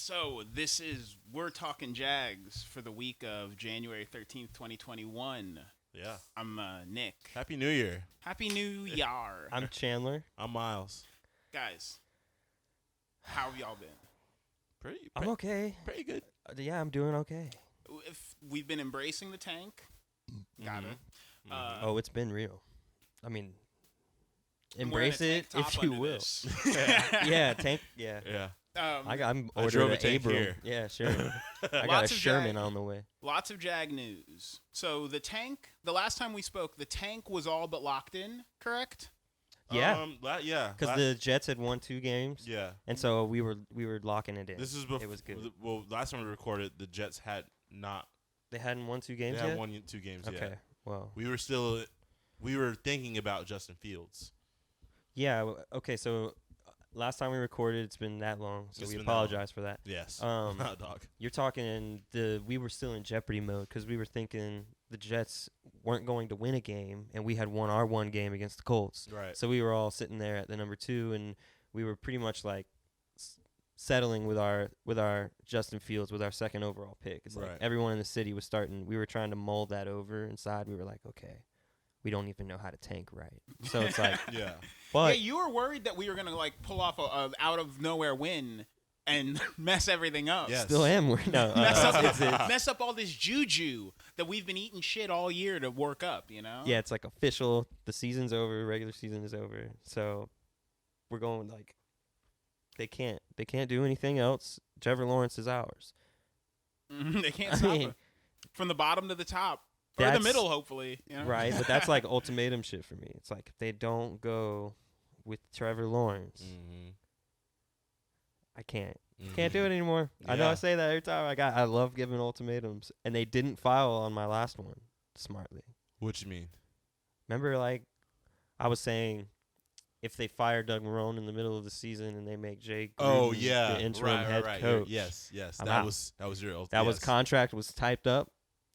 So we're talking Jags for the week of January 13th, 2021. Yeah. I'm Nick. Happy New Year. Happy New Year. I'm Chandler. I'm Myles. Guys, how have y'all been? I'm okay. Pretty good. Yeah, I'm doing okay. If we've been embracing the tank. Got it. Oh, it's been real. I mean, I'm wearing embrace a tank it top if you under will. this. Yeah, tank. Yeah. Yeah. I'm I drove ordering a an tank Abram. here. Yeah, sure. I got Lots a of Sherman Jag- on the way. Lots of Jag news. So the tank, the last time we spoke, the tank was all but locked in, correct? Yeah, Yeah. because the Jets had won 2 games. Yeah. And so we were locking it in. This is before. It was good. Well, last time we recorded, the Jets had not. They hadn't won 2 games They yet? had won 2 games Okay. yet. Well. We were thinking about Justin Fields. Yeah. Okay. So last time we recorded, it's been that long, so It's we been that apologize for that. Yes. Dog. You're talking we were still in Jeopardy mode because we were thinking the Jets weren't going to win a game, and we had won our one game against the Colts. Right. So we were all sitting there at the number 2, and we were pretty much like settling with our Justin Fields with our second overall pick. It's like Right. everyone in the city was starting. We were trying to mull that over inside. We were like, okay, we don't even know how to tank right. So it's like, Yeah. but yeah, you were worried that we were gonna like pull off a out of nowhere win and mess everything up. Yes. still am. No, Mess up all this juju that we've been eating shit all year to work up. You know. yeah, it's like official. The season's over. Regular season is over. So we're going like they can't do anything else. Trevor Lawrence is ours. They can't I stop mean, it. From the bottom to the top. Or the that's- middle, hopefully. You know? Right, but that's like ultimatum shit for me. It's like if they don't go with Trevor Lawrence, I can't do it anymore. I know I Yeah. say that every time. I love giving ultimatums, and they didn't file on my last one smartly. What you mean? Remember, like I was saying, if they fire Doug Marrone in the middle of the season and they make Jay Gruden the interim head coach, Yes. I'm That out. was your ultimate. that was contract was typed up,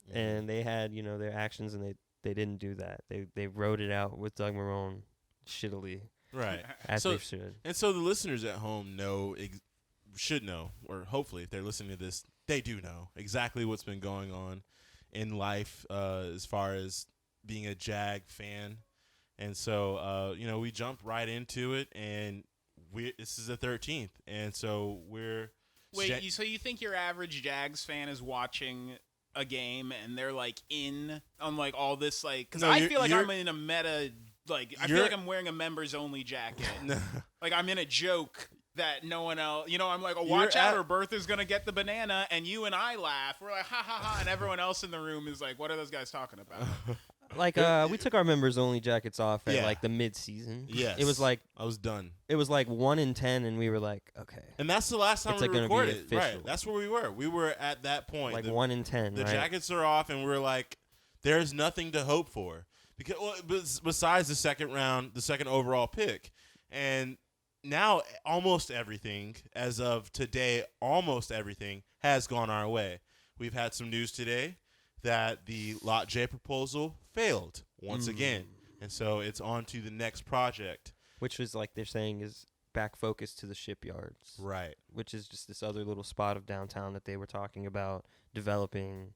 Mhm. and they had their actions, and they didn't do that. They wrote it out with Doug Marrone shittily, right. as So- they should. And so the listeners at home should know, or hopefully if they're listening to this, they do know exactly what's been going on in life as far as being a Jag fan. And so, we jumped right into it, and this is the 13th. And so we're... Wait, so you think your average Jags fan is watching a game and they're like in on like all this like because No, I feel like you're- I'm in a meta like I feel like I'm wearing a members only jacket. Like I'm in a joke that no one else, I'm like, oh, watch You're out, at- or Bertha's gonna get the banana, and you and I laugh. We're like, ha ha ha, and everyone else in the room is like, what are those guys talking about? Like we took our members only jackets off at Yeah. like the mid season. Yes. It was like I was done. 1 in 10, and we were like, okay, And that's the last time It's we gonna be recorded. official. Right. That's where we were. We were at that point. like The- 1 in 10. The right? jackets are off, and we're like, there's nothing to hope for besides the second overall pick. And now almost everything, as of today, almost everything has gone our way. We've had some news today that the Lot J proposal failed once again. And so it's on to the next project. Which is like they're saying is back focus to the shipyards, Right. which is just this other little spot of downtown that they were talking about developing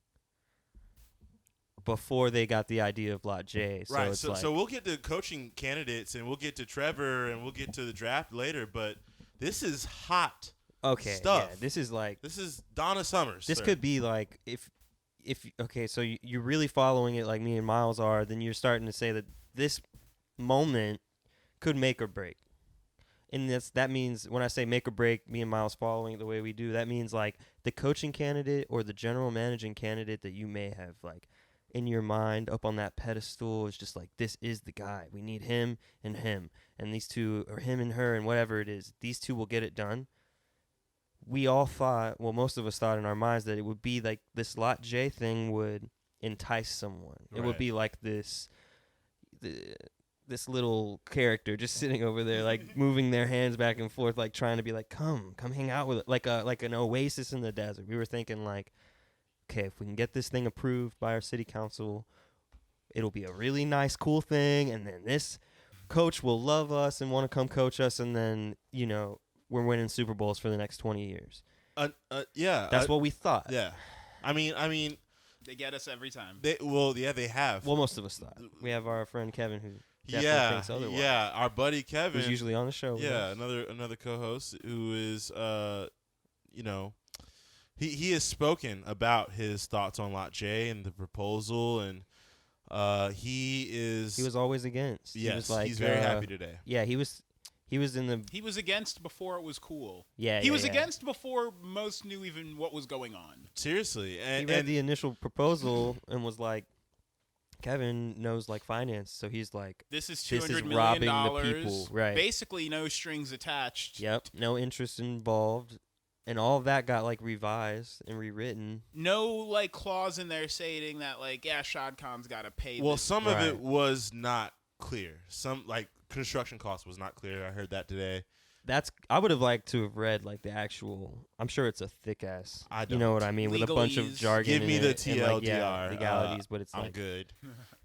before they got the idea of Lot J. So Right. it's So, like, so we'll get to coaching candidates, and we'll get to Trevor, and we'll get to the draft later. But this is hot okay, stuff. yeah, this is like This is Donna Summers. this sir. could be like if okay, so you're really following it like me and Miles are, then you're starting to say that this moment could make or break. And that means when I say make or break, me and Miles following it the way we do, that means like the coaching candidate or the general managing candidate that you may have like in your mind up on that pedestal is just like, this is the guy. We need him, and these two, or him and her, and whatever it is, these two will get it done. We all thought, well, most of us thought in our minds that it would be like this Lot J thing would entice someone. It would Right. be like this little character just sitting over there, like moving their hands back and forth, like trying to be like, come hang out with it, like an oasis in the desert. We were thinking like, okay, if we can get this thing approved by our city council, it'll be a really nice, cool thing, and then this coach will love us and want to come coach us, and then we're winning Super Bowls for the next 20 years. Yeah. That's what we thought. Yeah. I mean, They get us every time. they have. Well, most of us thought. We have our friend Kevin who definitely yeah, thinks otherwise. yeah. Our buddy Kevin, Who's usually on the show. with yeah, us. another co-host who is, he has spoken about his thoughts on Lot J and the proposal, and he was always against. Yes, he was like, he's very happy today. Yeah, he was in the. He was against before it was cool. Yeah, he was against before most knew even what was going on. Seriously, He and read the initial proposal and was like, Kevin knows like finance, so he's like, This is this is $200 robbing million. the people, right? Basically, no strings attached. Yep, no interest involved, and all of that got like revised and rewritten. No like clause in there stating that like Shad Khan's got to pay. well, this. some of Right. it was not clear. Some like construction cost was not clear. I heard that today. I would have liked to have read like the actual. I'm sure it's a thick ass. I You know don't. what I mean, with a bunch of Legalese. jargon. Give me in the it and, like, TLDR. legalities, but it's I'm like good.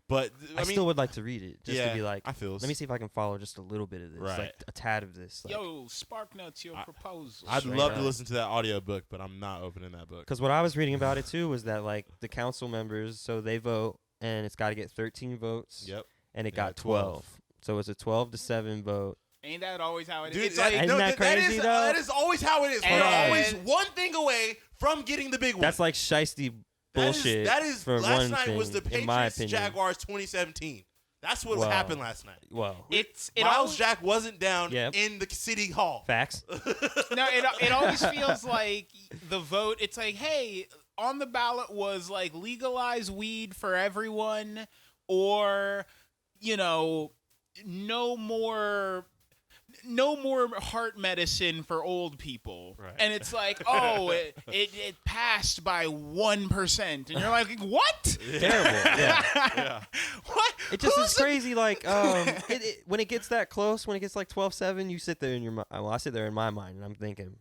But I mean, still would like to read it just yeah, to be like, I feel. let me see if I can follow just a little bit of this, Right. like a tad of this. Like, Yo, Spark Notes your proposal. I'd straight love up. to listen to that audiobook, but I'm not opening that book. because what I was reading about it too was that like the council members, so they vote and it's got to get 13 votes. Yep. And it Yeah, got 12. So it's a 12-7 vote. Ain't that always how it is? Dude, It's like, Isn't that crazy, though? that is always how it is. We're And- always one thing away from getting the big one. That's like shiesty bullshit. That is for last one night thing, was the in my Patriots opinion. Jaguars 2017. That's what Wow. happened last night. Well, it Miles always, Jack wasn't down Yep. in the city hall. facts. no, it always feels like the vote. It's like, hey, on the ballot was like legalize weed for everyone, or no more heart medicine for old people. Right. And it's like, oh, it passed by 1%, and you're like, what? Terrible. Yeah. Yeah. What? It just Who's is crazy. Like, when it gets that close, when it gets like 12-7, you sit there in your mind. Well, I sit there in my mind, and I'm thinking,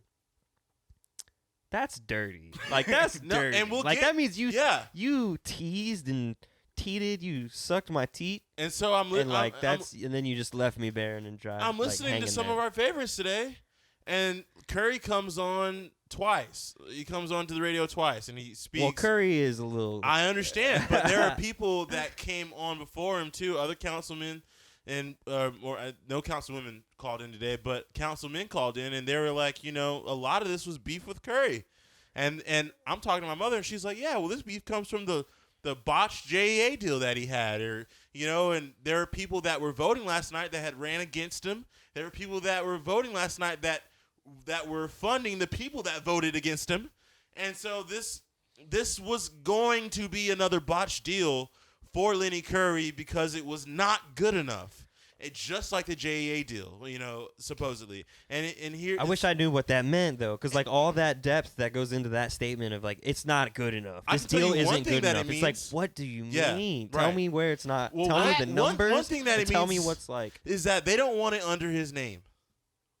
that's dirty. Like, that's No, dirty. and we'll like, get- that means yeah. you teased and teated, you sucked my teat, And so I'm and like and then you just left me barren and dry. I'm listening to some of our favorites today, and Curry comes on twice. He comes on to the radio twice, and he speaks. Well, Curry is a little. I understand, but there are people that came on before him too. Other councilmen and no councilwomen called in today, but councilmen called in, and they were like, a lot of this was beef with Curry, and I'm talking to my mother, and she's like, yeah, well, this beef comes from the botched JEA deal that he had, or and there are people that were voting last night that had ran against him. There were people that were voting last night that were funding the people that voted against him, and so this was going to be another botched deal for Lenny Curry because it was not good enough. It's just like the JEA deal, supposedly. And here, I wish I knew what that meant though, because like all that depth that goes into that statement of like it's not good enough. I This can tell deal you one isn't thing good that it enough. It's like, means- what do you Yeah, mean? right. Tell me where it's not. Well, tell me the one numbers. thing that and it tell me means what's like. is that they don't want it under his name.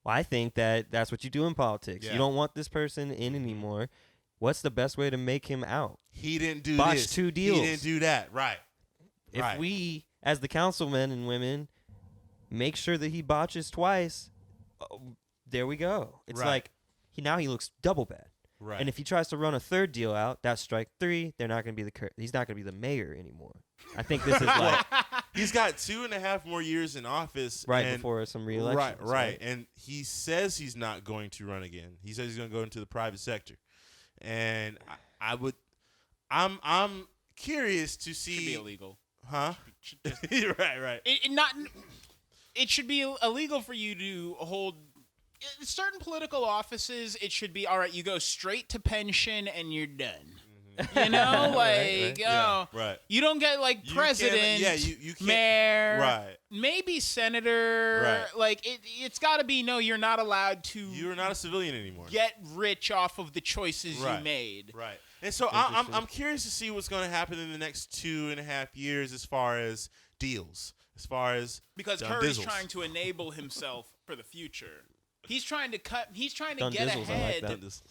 Well, I think that's what you do in politics. Yeah. You don't want this person in anymore. What's the best way to make him out? He didn't do Botched this. 2 deals. He didn't do that. Right. If Right. we, as the councilmen and women, make sure that he botches twice, there we go. It's Right. like now he looks double bad. Right. And if he tries to run a third deal out, that's strike 3. They're not going to be he's not going to be the mayor anymore. I think this is like he's got 2.5 more years in office. right and before some re-election. Right. And he says he's not going to run again. He says he's going to go into the private sector. And I'm curious to see. Should be illegal. Huh? Right. It should be illegal for you to hold certain political offices. It should be all right. You go straight to pension and you're done. Right. Yeah, right. You don't get like You president, can't- yeah, you can't- mayor, Right. maybe senator. Right. Like it's got to be no. You're not allowed to. You're not a civilian anymore. get rich off of the choices Right. you made. Right. And so I'm curious to see what's going to happen in the next 2.5 years as far as deals, as far as Because Dun Curry's Dizzles. trying to enable himself for the future. He's trying to Dun get Dizzles, I like ahead. that.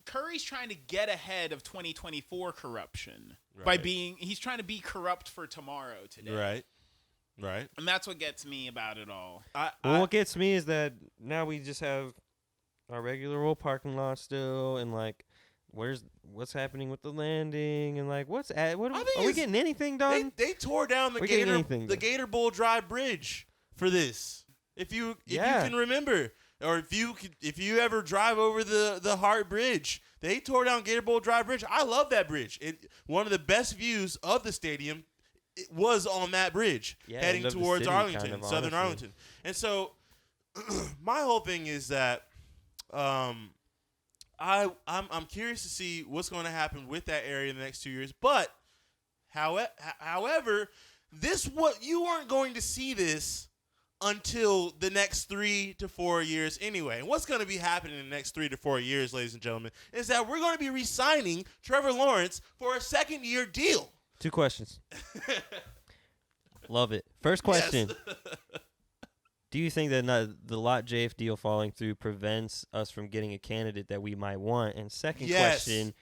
Curry's trying to get ahead of 2024 corruption by Right. he's trying to be corrupt for tomorrow today. Right. And that's what gets me about it all. Well, what gets me is that now we just have our regular old parking lot still, and like, what's happening with the landing, and like, what are we getting anything done? They tore down the Gator Bowl Drive Bridge for this. If you can remember, or if you ever drive over the Hart Bridge, they tore down Gator Bowl Drive Bridge. I love that bridge. One of the best views of the stadium was on that bridge, heading towards Arlington, Southern Arlington. And so, my whole thing is that I'm curious to see what's going to happen with that area in the next 2 years. But however, you weren't going to see this until the next 3 to 4 years anyway. And what's going to be happening in the next 3 to 4 years, ladies and gentlemen, is that we're going to be re-signing Trevor Lawrence for a second-year deal. 2 questions. Love it. First question. Yes. Do you think that the Lot JF deal falling through prevents us from getting a candidate that we might want? And second question,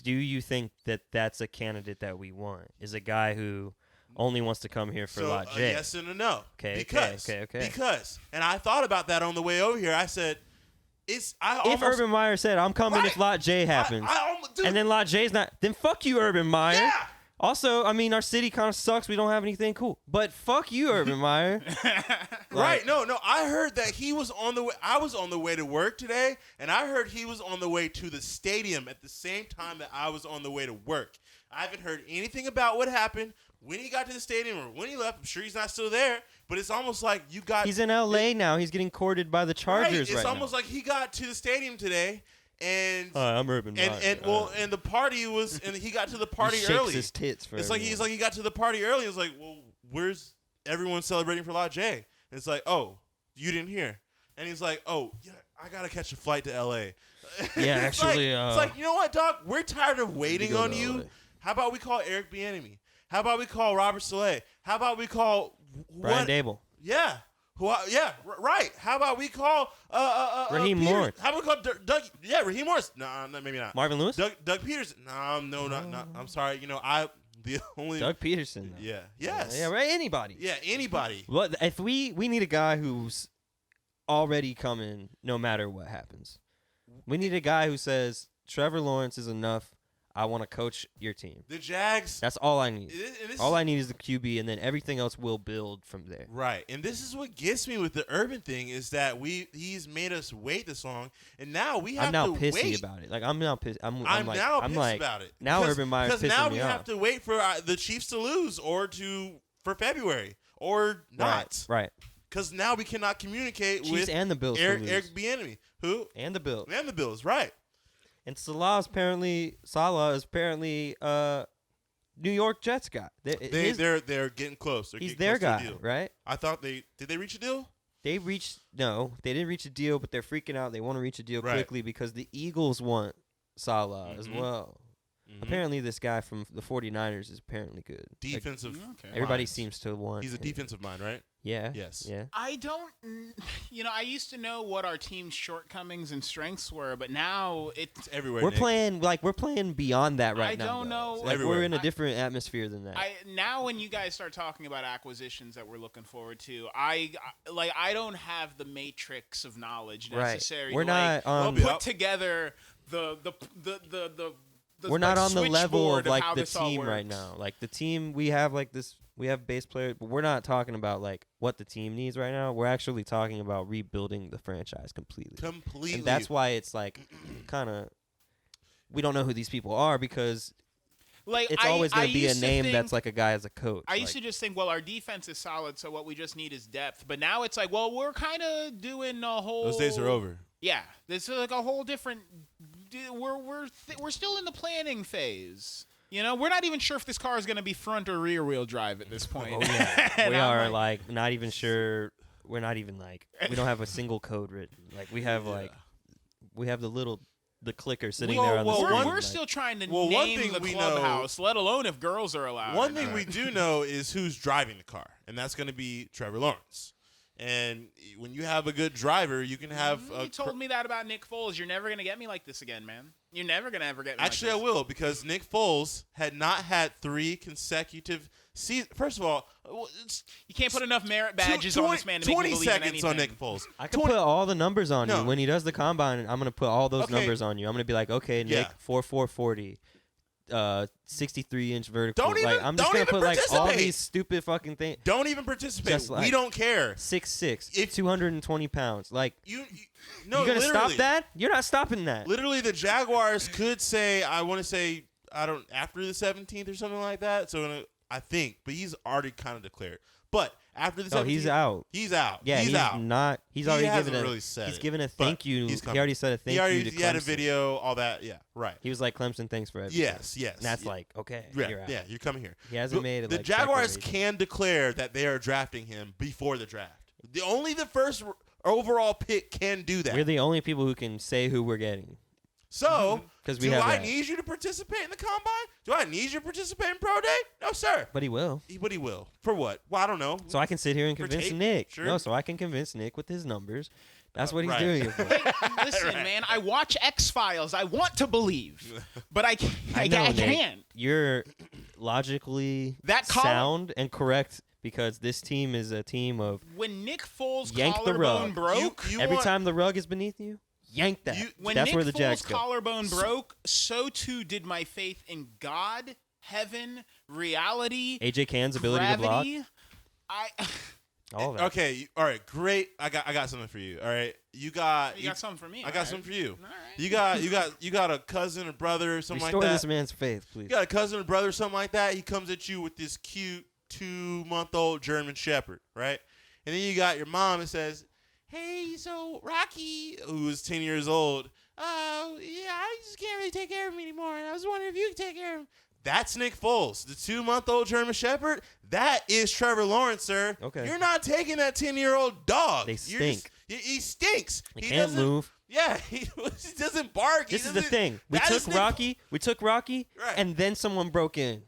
do you think that that's a candidate that we want? Is a guy who only wants to come here for Lot J? Yes and a no. Okay. Because, and I thought about that on the way over here. I said, if Urban Meyer said, I'm coming if Lot J happens, and then Lot J's not, then fuck you, Urban Meyer. Yeah. Also, I mean, our city kind of sucks. We don't have anything cool. But fuck you, Urban Meyer. Right. No. I heard that he was on the way. I was on the way to work today, and I heard he was on the way to the stadium at the same time that I was on the way to work. I haven't heard anything about what happened when he got to the stadium or when he left. I'm sure he's not still there, but it's almost like he's in L.A. now. He's getting courted by the Chargers It's almost like he got to the stadium today. And I'm Urban Meyer. And the party was, and he got to the party he early. His tits for it's everyone. like he got to the party early. It's like, well, where's everyone celebrating for Lot J? And it's like, oh, you didn't hear. And he's like, oh, yeah, I gotta catch a flight to L.A. Yeah, actually, it's like, you know what, Doc? We're tired of waiting on you. LA. How about we call Eric Bieniemy? How about we call Robert Saleh? How about we call Brian Dable? Yeah. Right. How about we call Raheem Morris? How about we call Doug? Yeah, Raheem Morris. No, maybe not. Marvin Lewis? Doug Peterson. No, not. I'm sorry. The only Doug Peterson. Though. Yeah. Yes. Yeah. Right. Anybody. Yeah. Anybody. Well, if we need a guy who's already coming, no matter what happens. We need a guy who says Trevor Lawrence is enough. I want to coach your team. The Jags. That's all I need. All I need is the QB, and then everything else will build from there. Right, and this is what gets me with the Urban thing is that he's made us wait this long, and now we have to wait. I'm now pissy about it. Like I'm now pissed. I'm now pissed about it. Now Urban Meyer's pissing me off. Because now we have to wait for the Chiefs to lose or for February or not. Right. Because now we cannot communicate Chiefs with and the Bills Eric Bieniemy. Who? And the Bills. And the Bills. Right. And Salah is apparently New York Jets guy. They're getting close. He's their guy, right? I thought did they reach a deal? They didn't reach a deal, but they're freaking out. They want to reach a deal quickly because the Eagles want Salah as well. Mm-hmm. Apparently, this guy from the 49ers is apparently good. Defensive. Everybody seems to want. He's a defensive mind, right? Yeah. Yes. Yeah. I don't. I used to know what our team's shortcomings and strengths were, but now it's everywhere. We're playing beyond that right now. I don't know. Like we're in a different atmosphere than that. Now when you guys start talking about acquisitions that we're looking forward to, I don't have the matrix of knowledge necessary. Right. We're not put together the we're not on the level of like the this all team works. right now. Like the team we have we have base players, but we're not talking about like what the team needs right now. We're actually talking about rebuilding the franchise completely. And that's why it's like kind of we don't know who these people are because it's always going to be a name that's like a guy as a coach. I used to just think, well, our defense is solid, so what we just need is depth. But now it's like, well, we're kind of doing a whole. Those days are over. Yeah, this is like a whole different. We're still in the planning phase. We're not even sure if this car is going to be front or rear wheel drive at this point. Oh, yeah. We are like not even sure. We're not even like we don't have a single code written. Like we have we have the clicker sitting there on the screen. We're still trying to name the clubhouse, let alone if girls are allowed. One thing we do know is who's driving the car, and that's going to be Trevor Lawrence. And when you have a good driver, you can have. You told me that about Nick Foles. You're never gonna get me like this again, man. You're never gonna ever get me. Actually, like I will, because Nick Foles had not had 3 consecutive seasons. First of all, it's you can't put enough merit badges on this man to make me 20 believe in seconds anything. on Nick Foles. I can put all the numbers on No. you when he does the combine. I'm gonna put all those Okay. numbers on you. I'm gonna be like, okay, Nick, Yeah. 4.40, 63-inch vertical. Don't even- I'm just don't gonna even put like all participate. these stupid fucking things. Don't even participate. Just like- We don't care. 6'6", If- 220 pounds. Like, No, you gonna literally. stop that? You're not stopping that. Literally, the Jaguars could say, after the 17th or something like that. So I think, but he's already kind of declared. But after the 17th, he's out. He's out. Yeah, he's out. not. He's He already hasn't given really said He's it, given a but thank you. he's He coming. already said a thank you to He had a Clemson. video, all that. Yeah, right. He was like, Clemson, thanks for everything. Yes. And that's Yeah. like, okay, Yeah, you're out. yeah, you're coming here. He hasn't But made it. the like, Jaguars declaration. can declare that they are drafting him before the draft. Only the first overall pick can do that. We're the only people who can say who we're getting. So, 'Cause we do have I that. need you to participate in the combine? Do I need you to participate in pro day? No, sir. But he will. But he will. For what? Well, I don't know. So I can sit here and For convince tape? Nick. Sure. No, so I can convince Nick with his numbers. That's what he's right. doing it for. Listen, man, I watch X-Files. I want to believe, but I can't. I know, Nick. can't. You're logically That collar- sound and correct because this team is a team of When Nick Foles' Yank the collarbone rug. broke, You every want- time the rug is beneath you, yank that. when That's Nick where the Foles' Jags go. collarbone broke, so too did my faith in God, heaven, reality, AJ Can's ability to block. gravity. All that. Okay, all right, great. I got something for you. All right, you got something for me. I got something for you. All right. You got a cousin or brother or something Restore like that. this man's faith, please. You got a cousin or brother or something like that. He comes at you with this cute 2-month-old German Shepherd, right? And then you got your mom and says, "Hey, so Rocky, who is 10 years old, yeah, I just can't really take care of him anymore. And I was wondering if you could take care of him." That's Nick Foles, the 2-month-old German Shepherd. That is Trevor Lawrence, sir. Okay. You're not taking that 10-year-old dog. They You're just- stink. he stinks. He He can't doesn't- move. Yeah, he doesn't bark. This is the thing. We took Rocky, Right. and then someone broke in,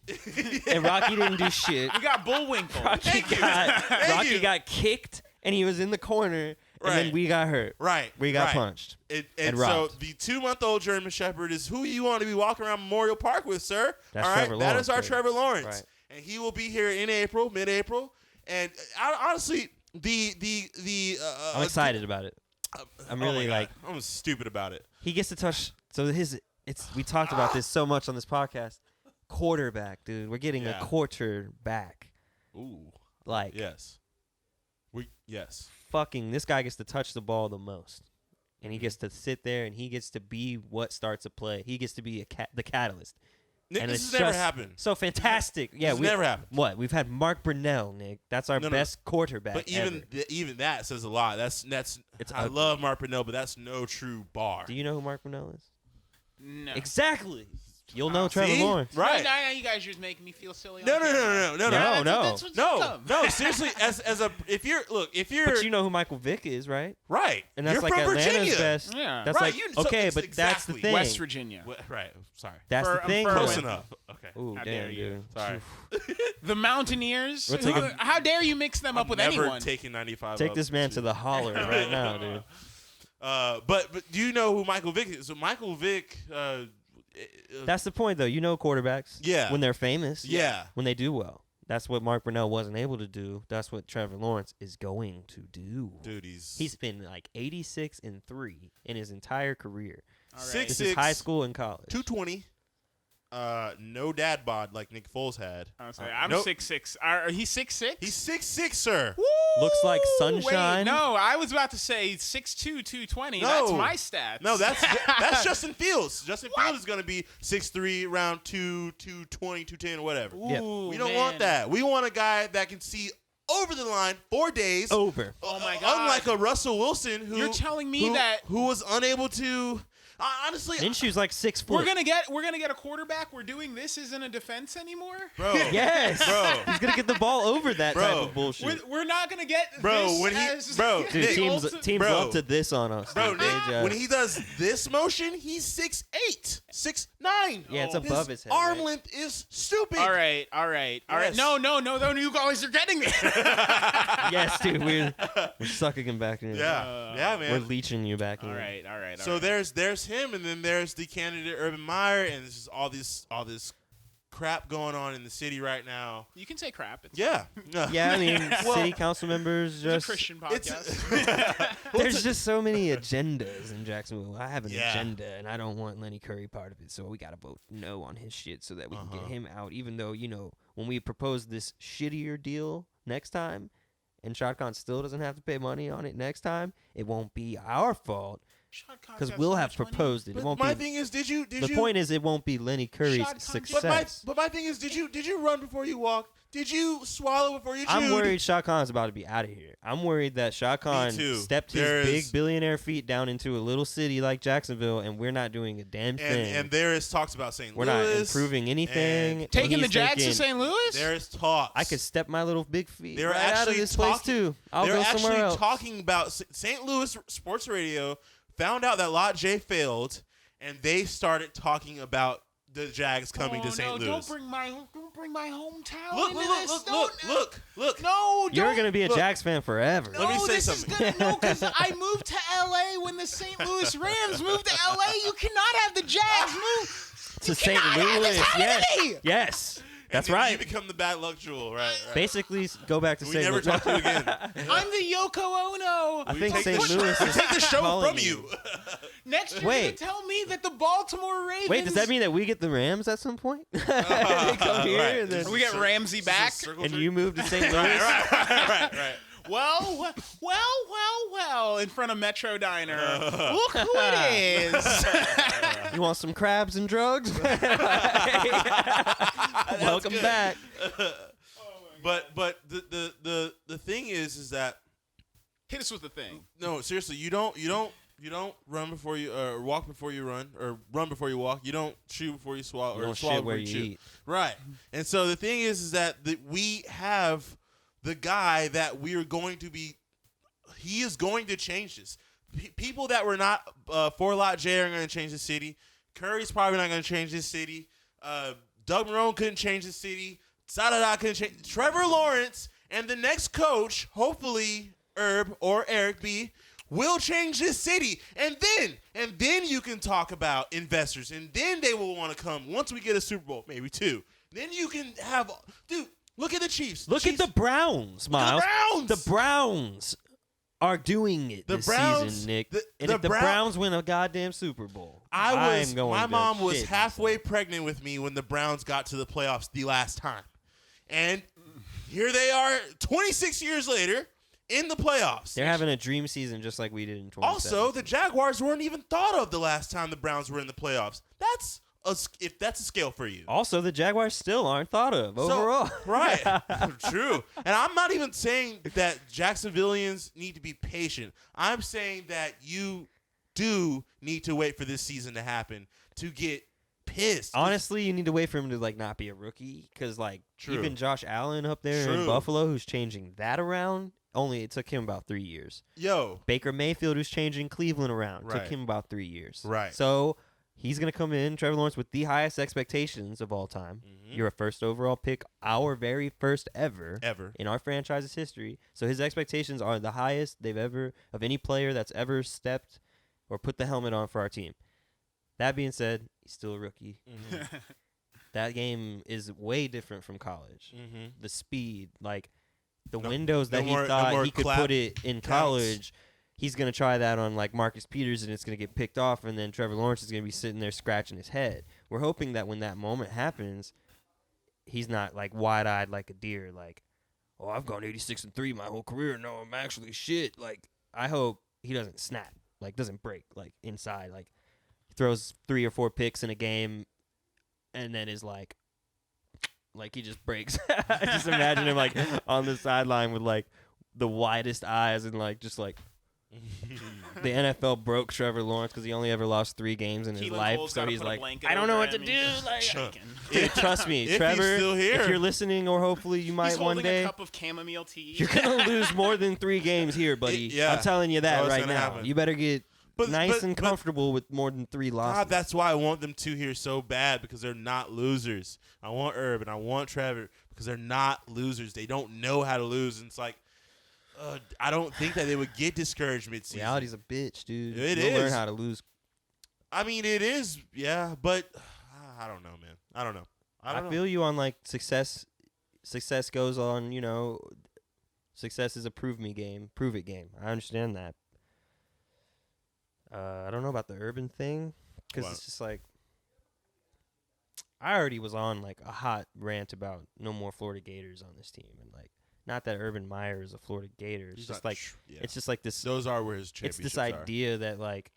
and Rocky didn't do shit. We got Bullwinkle. Rocky got kicked, and he was in the corner, and then Right. we got hurt. Right. We got right. punched. And so so the 2-month-old German Shepherd is who you want to be walking around Memorial Park with, sir. That's all right, Trevor that Lawrence, is our baby. Trevor Lawrence, Right. and he will be here in April, mid-April. And honestly, I'm excited about it. I'm oh my really God, like I'm stupid about it. he gets to touch. So we talked about this so much on this podcast. Quarterback, dude. We're getting Yeah. a quarterback. Ooh, Like yes, yes. fucking this guy gets to touch the ball the most. And he gets to sit there and he gets to be what starts a play. He gets to be the catalyst. Nick, And this it's has never just happened. So fantastic. Yeah, This has never happened. What? We've had Mark Brunell, Nick. That's our No. best quarterback But even ever. even that says a lot. That's It's I ugly. love Mark Purnell, but that's no true bar. Do you know who Mark Brunell is? No. Exactly. You'll know Trevor See? Lawrence. Right. Now you guys are just making me feel silly. No, on no, no, camera. no, no, no, No, no. That's what's No, dumb. no, seriously. As a if you're But you know who Michael Vick is, right? right, And that's you're like from Atlanta's Virginia. best. Yeah. That's Right, like you- so okay, it's but that's the exactly- thing. West Virginia. Right. Sorry. That's For- the I'm thing. for- though. Close enough. Okay. Ooh, How damn, dare you. dude. Sorry. The Mountaineers. We're taking- How dare you mix them up with Never anyone? taking 95. Take up this man to the holler right now, dude. But do you know who Michael Vick is? So Michael Vick. That's the point, though. You know quarterbacks. Yeah. When they're famous. Yeah. When they do well. That's what Mark Brunell wasn't able to do. That's what Trevor Lawrence is going to do. Dude, He's been like 86-3 in his entire career. All right. Six- This is high school and college. 220. No dad bod like Nick Foles had. I'm sorry, I'm Nope. 6'6". He's 6'6"? He's 6'6", sir. Looks like Woo! sunshine. Wait, no, I was about to say 6'2", 220. No. That's my stats. No, that's Justin Fields. Justin Fields is going to be 6'3", around 220, 210, whatever. Ooh, We don't man. want that. We want a guy that can see over the line 4 days. Over. Oh, my God. Unlike a Russell Wilson who You're telling me that- who was unable to Honestly, Minshew's like 6 foot. We're gonna get a quarterback. We're doing this isn't a defense anymore, bro. Yes, Bro. He's gonna get the ball over that Bro. type of bullshit. we're not gonna get Bro, this when he- as bro, Dude, Nick, teams bro. love to this on us. Bro, dude. Nick, They just- when he does this motion, he's 6'8", 6'9". Yeah, it's above his head, arm right? length is stupid. All right. Yes. No, you guys are getting me. yes, dude, we're sucking him back in. Yeah, We're man. leeching you back in. all right. So there's him, and then there's the candidate Urban Meyer, and this is all this crap going on in the city right now. You can say crap. It's Yeah. Yeah, I mean, Well, city council members It's just a Christian It's podcast. there's just so many agendas in Jacksonville. I have an Yeah. agenda, and I don't want Lenny Curry part of it, so we gotta vote no on his shit so that we can get him out. Even though when we propose this shittier deal next time, and Shad Khan still doesn't have to pay money on it next time, it won't be our fault because we'll have proposed it. It But won't my be. thing is, did you? The point is, it won't be Lenny Curry's Shad Khan did- success. But my thing is, did you run before you walk? Did you swallow before you chewed? I'm worried Shad Khan's about to be out of here. I'm worried that Shad Khan too. stepped his There big is- billionaire feet down into a little city like Jacksonville, and we're not doing a damn thing. And there is talks about St. We're Louis. not improving anything. and Taking He's the Jags to thinking, St. Louis? There is talks. I could step my little big feet They're right out of actually this place talking- too. I'll They're go somewhere actually else. talking about St. Louis sports radio found out that Lot J failed, and they started talking about the Jags coming to St. Louis. Don't bring my hometown Look, into look, this. look, Don't- look. No, You're don't. gonna be a look. Jags fan forever. Let me say this something. Is gonna, no, because I moved to LA when the St. Louis Rams moved to LA. You cannot have the Jags move To St. cannot have this Louis, yes, happening. yes, that's And then right. You become the bad luck jewel, right? Basically, go back to We St. never Louis. talk to you again. I'm the Yoko Ono. I We think take St. the- Louis we is take the show calling from you. Next year, Wait. you're gonna tell me that the Baltimore Ravens. Wait, does that mean that we get the Rams at some point? They come here Right. and then we get Ramsey back? and you move to St. Louis. right. Well, in front of Metro Diner. Look who it is. You want some crabs and drugs? Welcome good. back. But the thing is that Hit us with the thing. no, seriously, you don't run before you or walk before you run or run before you walk. You don't chew before you swallow You or don't swallow shit before where you you chew. eat. Right. And so the thing is that we have the guy that we are going to be. He is going to change this. People that were not for Lot J are going to change the city. Curry's probably not going to change this city. Doug Marrone couldn't change the city. Sadada couldn't change. Trevor Lawrence and the next coach, hopefully Herb or Eric B, will change this city. And then you can talk about investors. And then they will want to come once we get a Super Bowl, maybe two. Then you can have, dude, look at the Chiefs. Look at the Browns, Miles. Browns. The Browns are doing it The this Browns- season, Nick. the- and the if the Brown- Browns win a goddamn Super Bowl, I'm going my to mom was shit halfway pregnant with me when the Browns got to the playoffs the last time. And here they are 26 years later in the playoffs. They're having a dream season just like we did in 2017. Also, the Jaguars weren't even thought of the last time the Browns were in the playoffs. If that's a scale for you. Also, the Jaguars still aren't thought of So- overall. Right. True. And I'm not even saying that Jacksonvillians need to be patient. I'm saying that you do need to wait for this season to happen to get pissed. Honestly, you need to wait for him to not be a rookie because True. even Josh Allen up there True. in Buffalo, who's changing that around, it took him about 3 years. Yo. Baker Mayfield, who's changing Cleveland around, Right. took him about 3 years. Right. So he's gonna come in, Trevor Lawrence, with the highest expectations of all time. Mm-hmm. You're a first overall pick, our very first ever Ever. in our franchise's history. So his expectations are the highest they've ever of any player that's ever stepped or put the helmet on for our team. That being said, he's still a rookie. Mm-hmm. That game is way different from college. Mm-hmm. The speed, the No- windows that no more- he no thought more he could clap put it in counts. college, he's going to try that on Marcus Peters, and it's going to get picked off, and then Trevor Lawrence is going to be sitting there scratching his head. We're hoping that when that moment happens, he's not wide-eyed like a deer, oh, I've gone 86-3 my whole career, no, I'm actually shit. I hope he doesn't snap, doesn't break, inside, he throws 3 or 4 picks in a game, and then is he just breaks. I just imagine him on the sideline with the widest eyes and The NFL broke Trevor Lawrence because he only ever lost 3 games in his Keelan life. Cole's So gotta he's put a like, blanket I don't know over what to him. do. He's just Like, shaking. dude, trust me, If Trevor. he's still here. If you're listening, or hopefully you might He's one holding day, a cup of chamomile tea. you're gonna lose more than 3 games here, buddy. Yeah. I'm telling you that That's what's right gonna now. happen. You better get But- nice but- and but- comfortable with more than 3 losses. God, that's why I want them 2 here so bad, because they're not losers. I want Herb and I want Trevor because they're not losers. They don't know how to lose. And it's like, I don't think that they would get discouraged mid-season. Reality's a bitch, dude. It You'll learn is. how to lose. I mean, it is, yeah, but I don't know, man. I don't know. I feel you on like success. Success goes on, success is a prove it game. I understand that. I don't know about the urban thing because What? it's just like I already was on like a hot rant about no more Florida Gators on this team, and like not that Urban Meyer is a Florida Gator. It's He's just not- like yeah. it's just like this. Those are where his It's championships this idea that like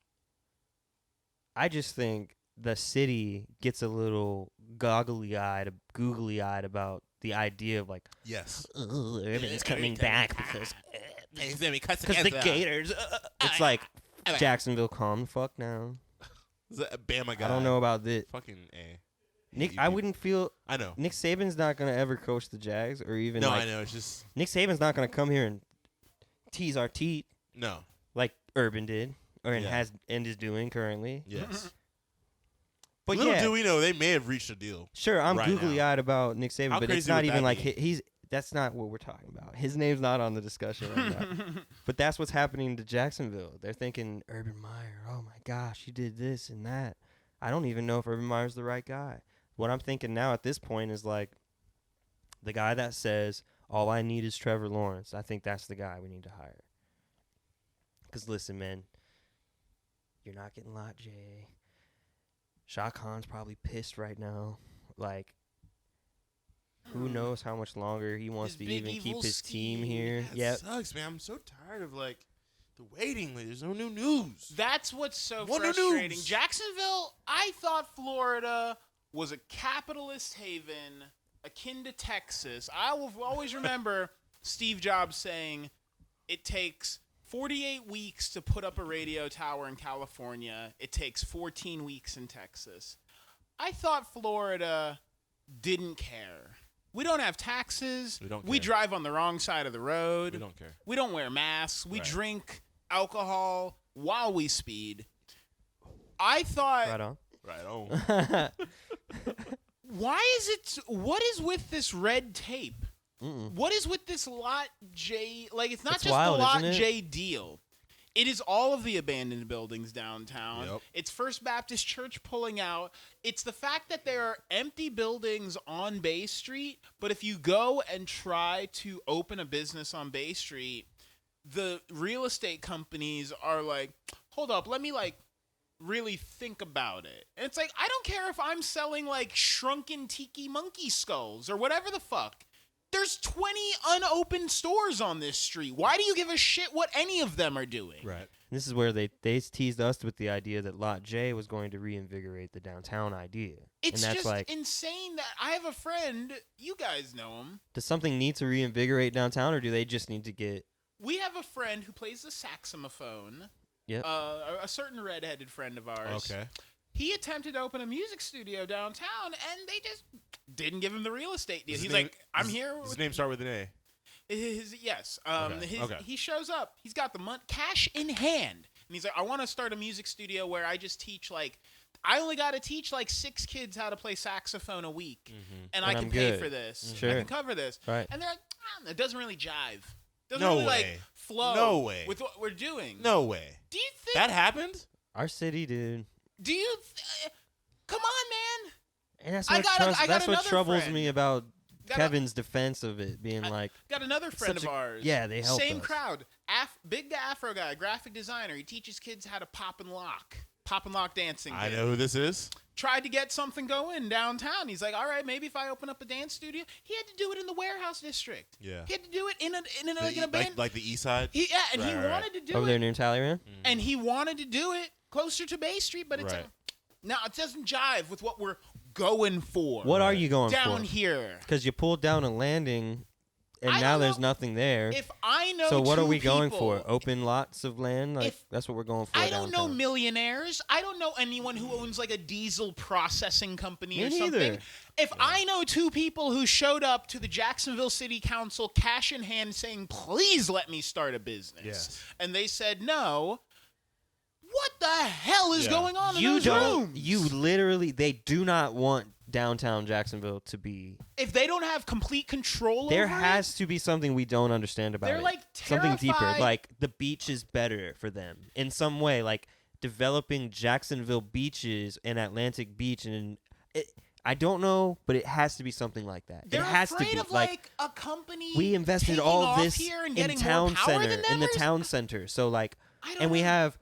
I just think the city gets a little googly eyed about the idea of like, Yes. oh, Urban's coming back because the Gators. It's like Jacksonville, calm the fuck down. Bama guy. I don't know about this. Fucking A. Nick, I wouldn't feel I know. Nick Saban's not gonna ever coach the Jags or even No, like, I know. It's just Nick Saban's not gonna come here and tease our teeth no. like Urban did or Yeah. has and is doing currently. Yes. But Little yeah, do we know, they may have reached a deal. sure, I'm right googly eyed about Nick Saban, How but it's crazy not would even that like be? he's. That's not what we're talking about. His name's not on the discussion right now. But that's what's happening to Jacksonville. They're thinking Urban Meyer. Oh my gosh, he did this and that. I don't even know if Urban Meyer's the right guy. What I'm thinking now at this point is like the guy that says all I need is Trevor Lawrence. I think that's the guy we need to hire. Because listen, man, you're not getting Lot J. Shaq Khan's probably pissed right now. Like, who knows how much longer he wants His to big even keep evil his team scheme. here. That Yep. sucks, man. I'm so tired of like the waiting. Like, there's no new news. That's what's so What are frustrating. news? Jacksonville, I thought Florida was a capitalist haven akin to Texas. I will always remember Steve Jobs saying it takes 48 weeks to put up a radio tower in California. It takes 14 weeks in Texas. I thought Florida didn't care. We don't have taxes. We don't We care. drive on the wrong side of the road. We don't care. We don't wear masks. We Right. drink alcohol while we speed. I thought, Right on. Right. Oh. why is it? What is with this red tape? Mm-mm. What is with this Lot J? Like, it's not It's just wild, the Lot isn't it? J deal. It is all of the abandoned buildings downtown. Yep. It's First Baptist Church pulling out. It's the fact that there are empty buildings on Bay Street, but if you go and try to open a business on Bay Street, the real estate companies are like, hold up, let me like really think about it. And it's like, I don't care if I'm selling like shrunken tiki monkey skulls or whatever the fuck. There's 20 unopened stores on this street. Why do you give a shit what any of them are doing? Right. This is where they teased us with the idea that Lot J was going to reinvigorate the downtown idea. It's and that's just like, insane that I have a friend, you guys know him. does something need to reinvigorate downtown, or do they just need to get? We have a friend who plays the saxophone. Yep. A certain redheaded friend of ours. Okay. He attempted to open a music studio downtown, and they just didn't give him the real estate deal. Does He's his name- like, I'm does- here. Does his with name start with an A? Yes. Okay. He shows up. He's got the cash in hand, and he's like, I want to start a music studio where I just teach like, I only got to teach like 6 kids how to play saxophone a week, and I And can I'm pay good. for this. I Sure. can cover this. Right. And they're like, it doesn't really jive. Doesn't No really like way. flow. No way. With what we're doing. No way. Do you think? That happened? Our city, dude. Do you? Come on, man. And that's I what got that's what another troubles friend. me about Got a- Kevin's defense of it being like Got another friend such of a- ours. yeah, they helped Same us. crowd. Big Afro guy, graphic designer. He teaches kids how to pop and lock dancing. I kid. know who this is. Tried to get something going downtown. He's like, all right, maybe if I open up a dance studio. He had to do it in the warehouse district. Yeah. He had to do it in like an Like, abandoned. like the East Side. He Right. wanted to do over there it, near Talleyrand. and he wanted to do it closer to Bay Street, but it's Right. now it doesn't jive with what we're going for. What are you going down for? here? Because you pulled down a landing and I now don't there's know nothing there. if I know. So what are two we going people- for? Open lots of land? Like that's what we're going for. I don't know downtown. millionaires. I don't know anyone who owns like a diesel processing company Me or something. neither. If I know two people who showed up to the Jacksonville City Council, cash in hand, saying, "Please let me start a business," Yes. and they said no. What the hell is Yeah. going on in You those don't. rooms? You literally. They do not want downtown Jacksonville to be. If they don't have complete control There over has to be something we don't understand about They're, it. like, something deeper. terrified. Like the beach is better for them in some way. Like developing Jacksonville beaches and Atlantic Beach, and I don't know, but it has to be something like that. they're it has to afraid be of like a company. we invested taking all off this here and in getting town more power center, than in the them or town center. So like, I don't and we know. have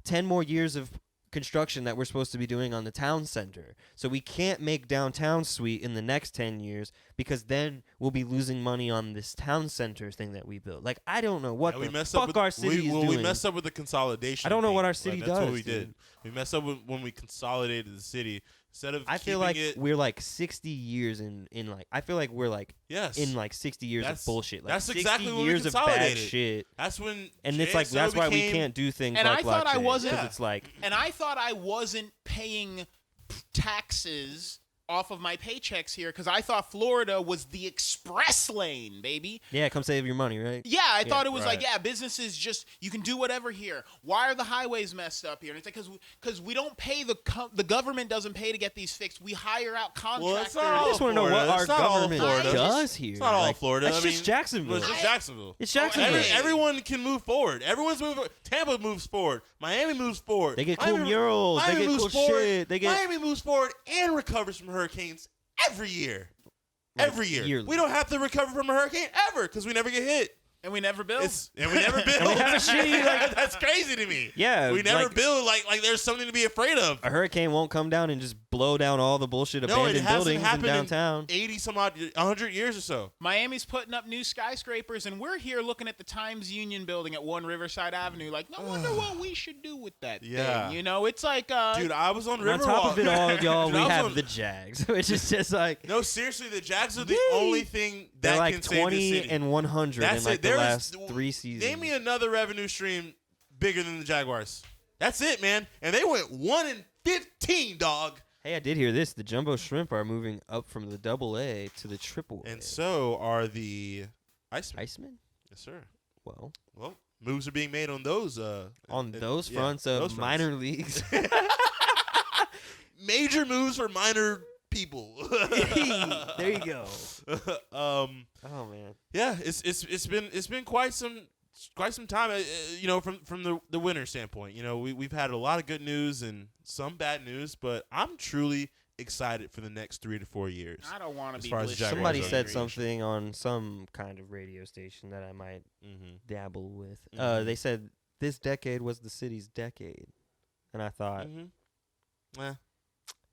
10 more years of construction that we're supposed to be doing on the town center. So we can't make downtown sweet in the next 10 years because then we'll be losing money on this town center thing that we built. Like, I don't know what we the messed fuck up with, our city is doing. We messed up with the consolidation. I don't know what thing. our city That's what does, we did. dude. We messed up when we consolidated the city. Instead of I feel keeping like it, we're like 60 years in like I feel like we're like yes, in like 60 years That's- of bullshit. Like that's 60 exactly when we years of bad consolidated. shit. that's when And it's like JSO that's why we became- can't do things And like I thought I blockchain, wasn't- 'cause Yeah. it's like And I thought I wasn't paying taxes off of my paychecks here because I thought Florida was the express lane, baby. yeah, come save your money, right? Yeah, I thought it was like, right. yeah, businesses just, you can do whatever here. Why are the highways messed up here? And it's like, because we don't pay, the government doesn't pay to get these fixed. We hire out contractors. Well, it's not I all just want to know what Florida. our It's not all government Florida. does here. It's not all Like, Florida. That's I mean, just Jacksonville. It's just Jacksonville. It's Jacksonville. Everyone can move forward. Everyone's moving forward. Tampa moves forward. Miami moves forward. They get cool Miami- murals. They Miami get moves cool forward. shit. They get Miami moves forward and recovers from hurricanes every year. Like, Every year. yearly. We don't have to recover from a hurricane ever because we never get hit. And we never build. And we never build. we have a shitty, like- That's crazy to me. Yeah, We never like- build like there's something to be afraid of. a hurricane won't come down and just blow down all the bullshit No, it abandoned hasn't buildings in happened downtown. in 80 some odd 100 years or so. Miami's putting up new skyscrapers, and we're here looking at the Times Union building at 1 Riverside Avenue like, I wonder what we should do with that Yeah. thing. You know, it's like, Dude, I was on And on Riverwalk. top of it all, y'all, Dude, we I was have on- the Jags, which is just like No, seriously, the Jags are the Yay. only thing they're that like can save the 20 city. and 100 That's in like it. the There is- last 3 seasons. Name me another revenue stream bigger than the Jaguars. That's it, man. And they went 1-15, dog. Hey, I did hear this. The jumbo shrimp are moving up from the AA to the AAA. And so are the Icemen. Iceman? Yes, sir. Well, Well, moves are being made on those. on those yeah, fronts of those fronts. minor leagues. Major moves for minor people. There you go. um, Oh man. yeah, it's been quite some time. From the winter standpoint, we've had a lot of good news and some bad news, but I'm truly excited for the next 3 to 4 years. I don't want to As be far as blissed. Jaguars Somebody are said concerned. something on some kind of radio station that I might dabble with. Mhm. They said this decade was the city's decade, and I thought Yeah.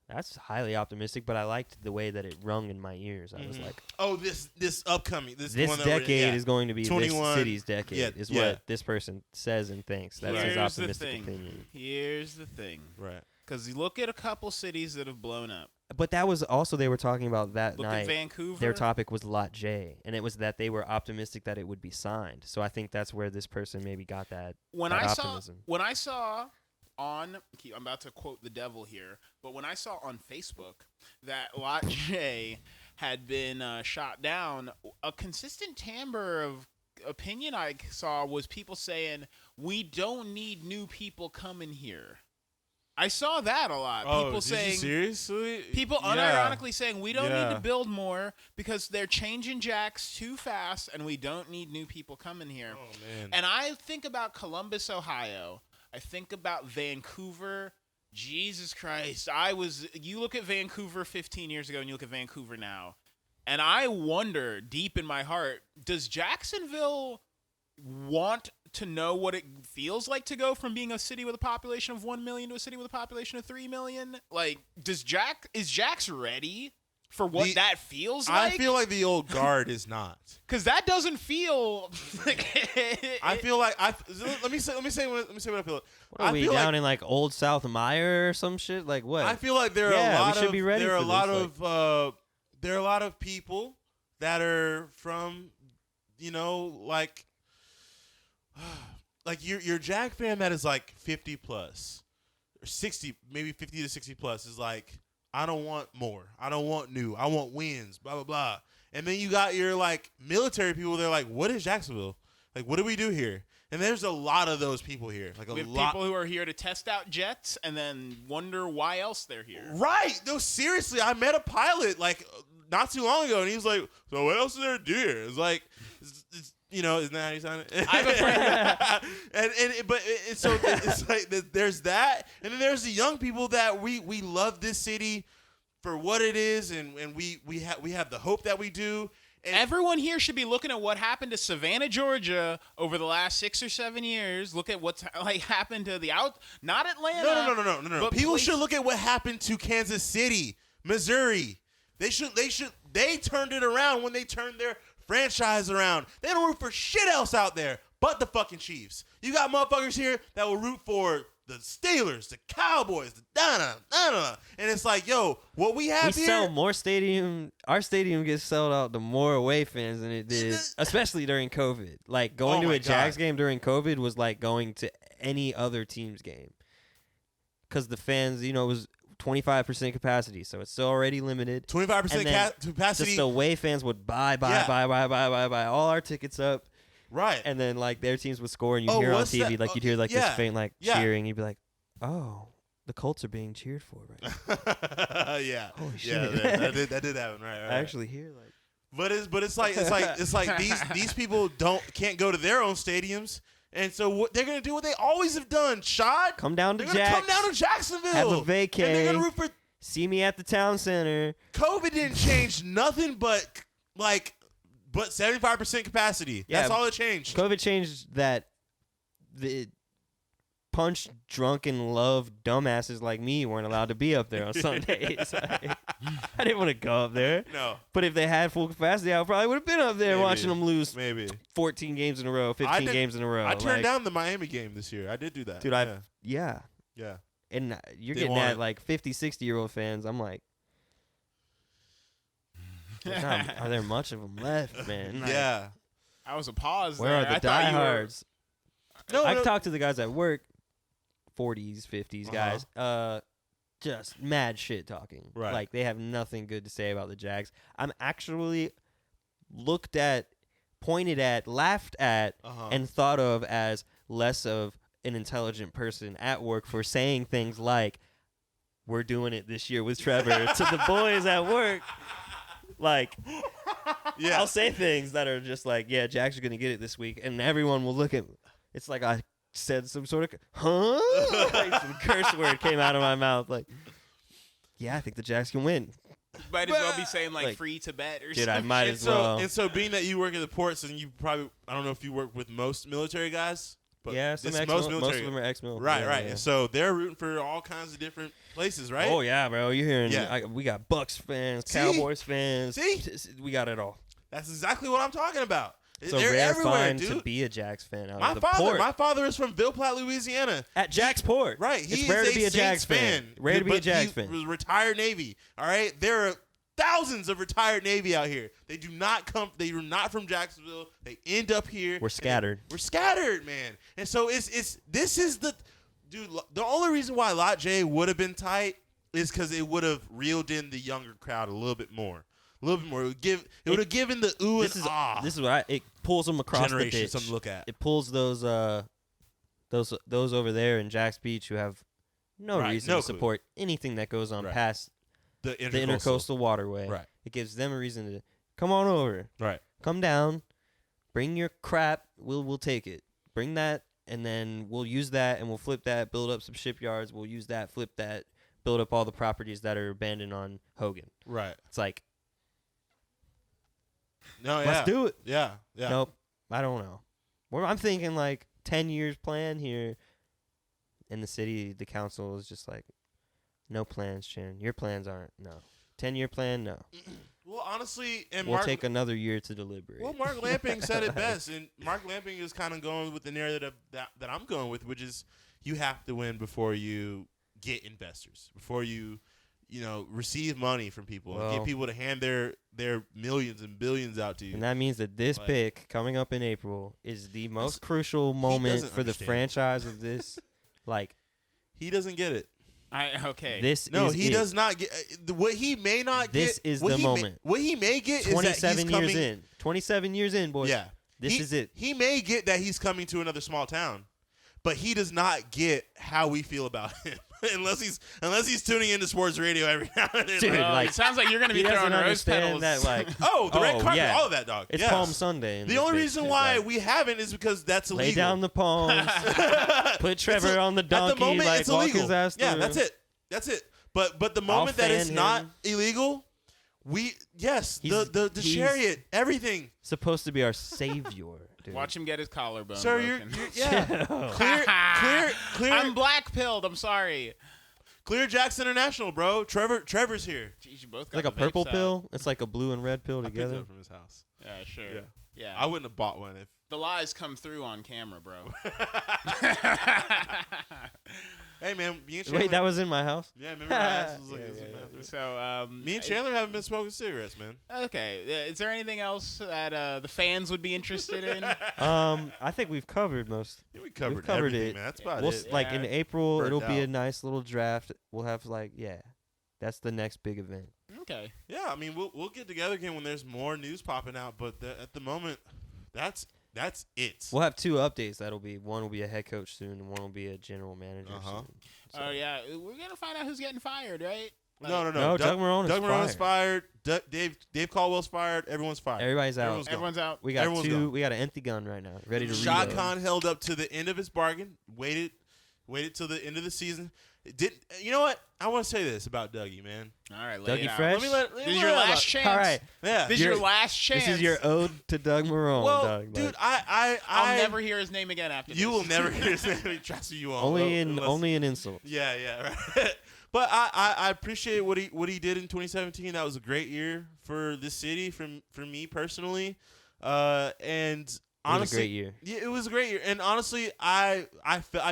that's highly optimistic. But I liked the way that it rung in my ears. I was Mhm. like, Oh, this upcoming this one that we're- decade yeah. is going to be 21 this city's decade. yeah, is yeah. what this person says and thinks. That's his Here's the optimistic thing. opinion. Here's the thing. right. Because you look at a couple cities that have blown up. But that was also they were talking about that Look at night. Vancouver. Their topic was Lot J, and it was that they were optimistic that it would be signed. So I think that's where this person maybe got that. when that I optimism. saw on, I'm about to quote the devil here, but when I saw on Facebook that Lot J had been shot down, a consistent timbre of opinion I saw was people saying, we don't need new people coming here. I saw that a lot. People did saying, you seriously? people Yeah. unironically saying, we don't need Yeah. to build more because they're changing jacks too fast and we don't need new people coming here. Oh man. And I think about Columbus, Ohio. I think about Vancouver. Jesus Christ. You look at Vancouver 15 years ago and you look at Vancouver now. And I wonder deep in my heart, does Jacksonville want to know what it feels like to go from being a city with a population of 1 million to a city with a population of 3 million? Like, is Jax ready for what that feels like? I feel like the old guard is not. Because that doesn't feel like I feel like let me say what I feel. What are I we feel down like, in like Old South Meyer or some shit? Like what? I feel like there are Yeah, a we lot should of be ready there are a for lot this, of there are a lot of people that are from like your Jag fan that is like 50 plus or 60, maybe 50 to 60 plus is like, I don't want more. I don't want new. I want wins, blah, blah, blah. And then you got your like military people. They're like, what is Jacksonville? Like, what do we do here? And there's a lot of those people here. Like we have people who are here to test out jets and then wonder why else they're here. Right. No, seriously. I met a pilot like not too long ago, and he was like, so what else is there to do here? It's like, isn't that how you sound it? I have a friend. So it's like there's that, and then there's the young people that we love this city for what it is, and we have the hope that we do. And everyone here should be looking at what happened to Savannah, Georgia over the last 6 or 7 years. Look at what's like happened to not Atlanta. No. People should look at what happened to Kansas City, Missouri. They turned it around when they turned their franchise around. They don't root for shit else out there but the fucking Chiefs. You got motherfuckers here that will root for the Steelers, the Cowboys, the da-da. And it's like, yo, what we have here. We sell more stadium. Our stadium gets sold out to more away fans than it did, especially during COVID. Like, going to a Jags game during COVID was like going to any other team's game. Because the fans, it was 25% capacity, so it's still already limited. 25% capacity. Just the away fans would buy all our tickets up. Right. And then, like, their teams would score, and you'd hear on TV, that? Like, you'd hear, like, this faint, like, cheering. You'd be like, oh, the Colts are being cheered for right now. Yeah. Holy shit. Yeah, that did happen, right. I actually hear, like. But it's like these people can't go to their own stadiums. And so they're going to do what they always have done, Shad. Come down to They're going to come down to Jacksonville. Have a vacay. And they're going to root for. See me at the town center. COVID didn't change nothing but 75% capacity. Yeah, that's all it changed. COVID changed that the punch drunk and love dumbasses like me weren't allowed to be up there on Sundays. I didn't want to go up there. No. But if they had full capacity, I probably would have been up there watching them lose 14 games in a row, 15 games in a row. I turned down the Miami game this year. I did do that. Dude, yeah. And you're getting at like 50, 60-year-old fans. I'm like, are there much of them left, man? Like, yeah. I was a pause where there. are the diehards? I No. talked to the guys at work, 40s, 50s guys, just mad shit talking. Right. Like, they have nothing good to say about the Jags. I'm actually looked at, pointed at, laughed at, and thought of as less of an intelligent person at work for saying things like, we're doing it this year with Trevor to the boys at work. Like, yeah. I'll say things that are just like, yeah, Jags are going to get it this week. And everyone will look at it's like I said some sort of, like some curse word came out of my mouth. Like, yeah, I think the Jags can win. Might as well be saying like free to bet or dude, something. I might as well. And so being that you work at the ports and you probably, I don't know if you work with most military guys. But yeah, most of them are ex-military. Right. Yeah. So they're rooting for all kinds of different places, right? Oh, yeah, bro. You're hearing, we got Bucks fans, Cowboys fans. See? We got it all. That's exactly what I'm talking about. It's a they're rare everywhere, find dude. to be a Jags fan out my of the father, port. My father is from Ville Platte, Louisiana. At Jags Port. Right. It's rare to be a Jags fan. Rare to be a Jags fan. He was retired Navy. All right. There are thousands of retired Navy out here. They do not come. They are not from Jacksonville. They end up here. We're scattered. We're scattered, man. And so this is the dude. The only reason why Lot J would have been tight is because it would have reeled in the younger crowd a little bit more. A little bit more. It would have given the ooh and ah. This is what it pulls them across the ditch. Something to look at. It pulls those over there in Jax Beach who have no reason to support anything that goes on past the intercoastal waterway. Right. It gives them a reason to come on over. Right. Come down. Bring your crap. We'll take it. Bring that, and then we'll use that, and we'll flip that. Build up some shipyards. We'll use that. Flip that. Build up all the properties that are abandoned on Hogan. Right. It's like, no, let's do it. Yeah. Nope. I don't know. I'm thinking like 10 years plan here. In the city, the council is just like, no plans, Chan. Your plans aren't. No. 10-year plan, no. Well, honestly, and we'll take another year to deliberate. Well, Mark Lamping said it best, and Mark Lamping is kind of going with the narrative that I'm going with, which is you have to win before you get investors, before you receive money from people and Well, get people to hand their millions and billions out to you. And that means that this pick coming up in April is the most crucial moment for the franchise of this. He doesn't get it. He does not get what he may not get. This is the moment. What he may get is that 27 years in. 27 years in, boys. Yeah. This is it. He may get that he's coming to another small town, but he does not get how we feel about him unless he's tuning into sports radio every now and then. Dude, it sounds like you're going to be throwing rose petals. That, the red carpet, all of that, dog. It's yes. Palm Sunday. The only reason why we haven't is because that's illegal. Lay down the palms. Put Trevor on the donkey. At the moment, it's walk illegal. His ass through. Yeah, that's it. But the moment that it's not illegal, the chariot, everything. Supposed to be our savior. Dude. Watch him get his collarbone Sir, broken. clear. I'm black pilled. I'm sorry. Clear Jackson International, bro. Trevor's here. Jeez, you both got like a the purple vapes pill. It's like a blue and red pill I picked together. it up from his house. Yeah, sure. Yeah. I wouldn't have bought one if. The lies come through on camera, bro. Hey, man. Me and Chandler, Wait, that was in my house? Yeah, remember my ass was like this in the bathroom. So, me and Chandler haven't been smoking cigarettes, man. Okay. Is there anything else that the fans would be interested in? I think we've covered most. Yeah, we covered it. everything, man. That's about it. Like in April, it'll be a out. nice little draft. We'll have that's the next big event. Okay. Yeah, I mean, we'll get together again when there's more news popping out, but at the moment, that's it. We'll have two updates. One will be a head coach soon, and one will be a general manager soon. Oh, yeah. We're going to find out who's getting fired, right? No. Doug Marrone is fired. Dave Caldwell's fired. Everyone's fired. Everybody's out. Everyone's out. We got we got an empty gun right now, ready to Shad reload. Khan held up to the end of his bargain. Waited till the end of the season. You know what? I want to say this about Dougie, man. All right, Dougie Fresh. This is your last chance. All right. Yeah. This is your last chance. This is your ode to Doug Marrone, well, Doug. Dude, I'll never hear his name again after this. You will never hear his name. Trust me, you won't. Only in insult. Yeah, right. But I appreciate what he did in 2017. That was a great year for this city, for me personally. And honestly, it was a great year. Yeah, it was a great year. And honestly, I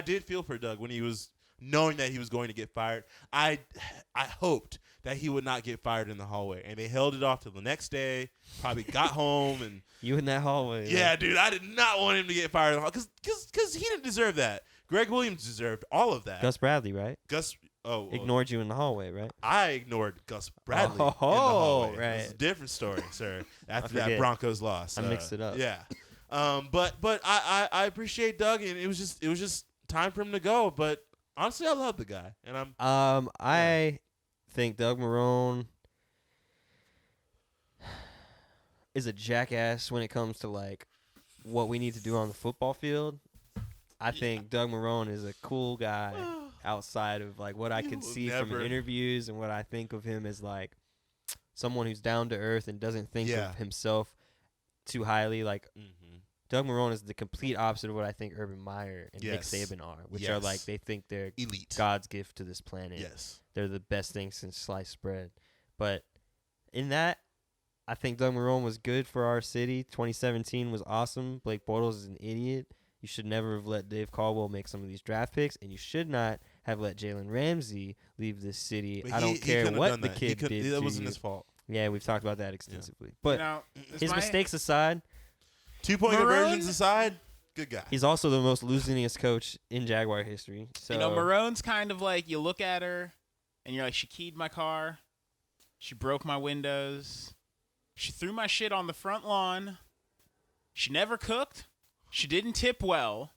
did feel for Doug when he was knowing that he was going to get fired. I hoped that he would not get fired in the hallway, and they held it off till the next day. Probably got home and you in that hallway. Yeah, dude, I did not want him to get fired in the hallway because he didn't deserve that. Greg Williams deserved all of that. Gus Bradley, right? Ignored you in the hallway, right? I ignored Gus Bradley in the hallway. Right. It's a different story, sir. After that Broncos loss, I mixed it up. Yeah, but I appreciate Doug, and it was just time for him to go. But honestly, I love the guy, and I think Doug Marrone is a jackass when it comes to like what we need to do on the football field. I think Doug Marrone is a cool guy outside of like what I can see from interviews and what I think of him as like someone who's down to earth and doesn't think of himself too highly. Like Doug Marrone is the complete opposite of what I think Urban Meyer and Nick Saban are, which are like they think they're elite, God's gift to this planet. Yes, they're the best thing since sliced bread. But in that, I think Doug Marrone was good for our city. 2017 was awesome. Blake Bortles is an idiot. You should never have let Dave Caldwell make some of these draft picks, and you should not have let Jalen Ramsey leave this city. But I don't care what the kid did. That wasn't his fault. Yeah, we've talked about that extensively. But his mistakes aside, 2-point conversions aside, good guy. He's also the most losingest coach in Jaguar history. So Marrone's kind of like you look at her, and you're like, she keyed my car, she broke my windows, she threw my shit on the front lawn, she never cooked. She didn't tip well,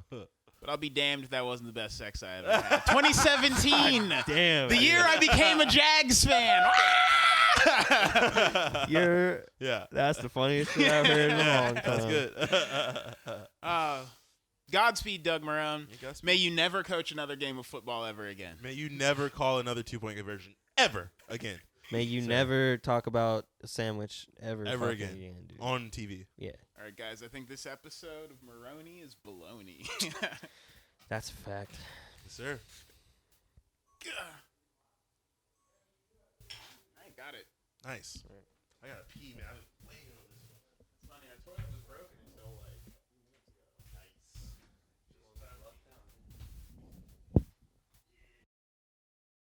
but I'll be damned if that wasn't the best sex I ever had. 2017, damn, the year I became a Jags fan. That's the funniest thing I've heard in a long time. That's good. Godspeed, Doug Marrone. May you never coach another game of football ever again. May you never call another 2-point conversion ever again. May you never talk about a sandwich ever again dude. On TV. Yeah. All right, guys. I think this episode of Marrone is baloney. That's a fact. Yes, sir. I got it. Nice. I gotta pee, man. I've been waiting on this one. It's funny. I tore up